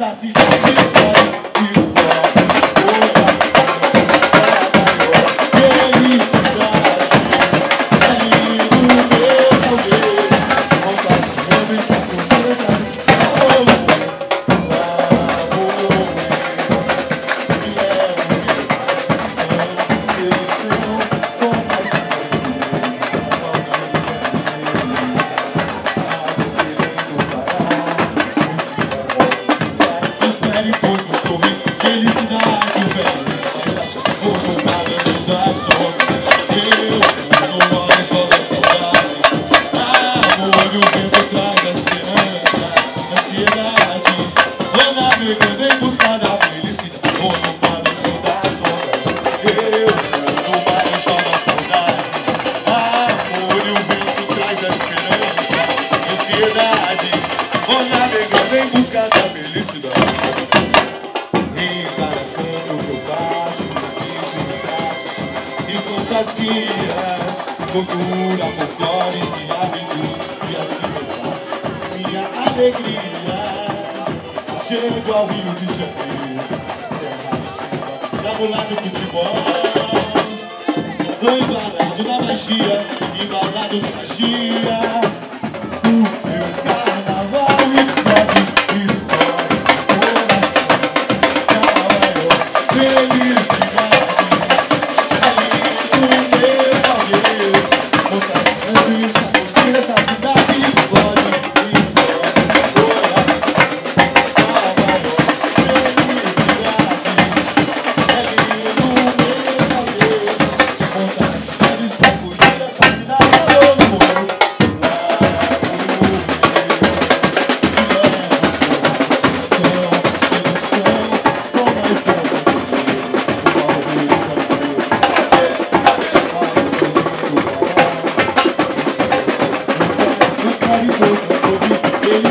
essa cidade explode. Cultura, folclores e hábitos, e assim eu faço minha alegria. Chego ao Rio de Janeiro, travo do futebol, tô embalado na magia, embalado na magia. O seu carnaval explode, explode o coração.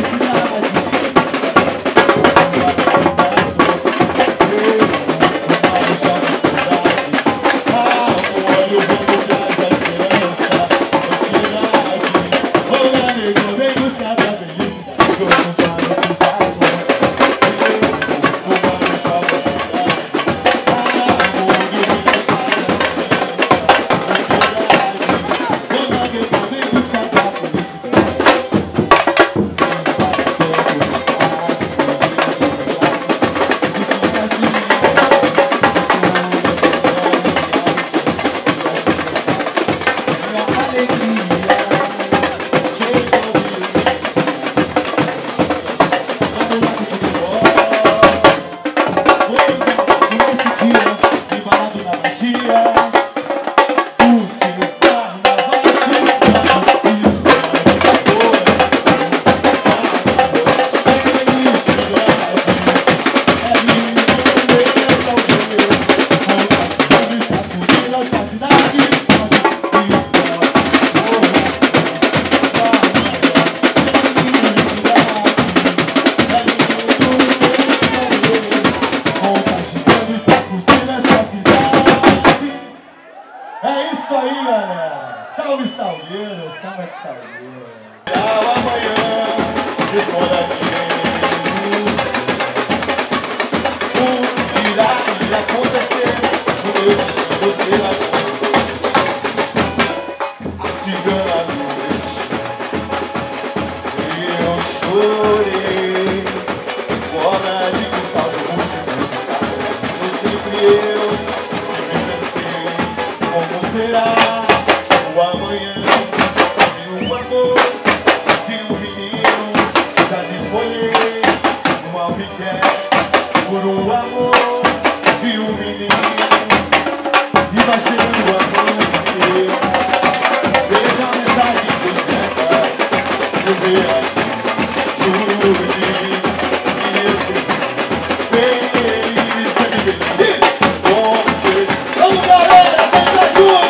Felicidade. É isso aí, galera. Salve, Salgueiro. Salve, Salgueiro. Amanhã, o irá acontecer. Você vai a cigana noite. Eu chorei. Bola de cristal de eu sempre pensei. Como será o amanhã? E o amor que o menino já desfolhei. O mal que quer por um amor que o menino. E vai chegando o amanhecer. Veja a mensagem secreta. Eu vejo aqui tudo diz. E eu sei feliz, feliz. Como ser. Vamos, galera! Vamos junto!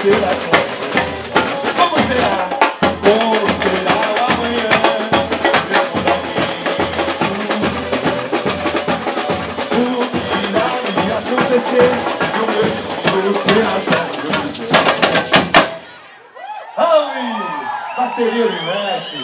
será como será o amanhã? Responda a mim. O que irá me acontecer? O meu destino será tão grande. Bateria do Messi.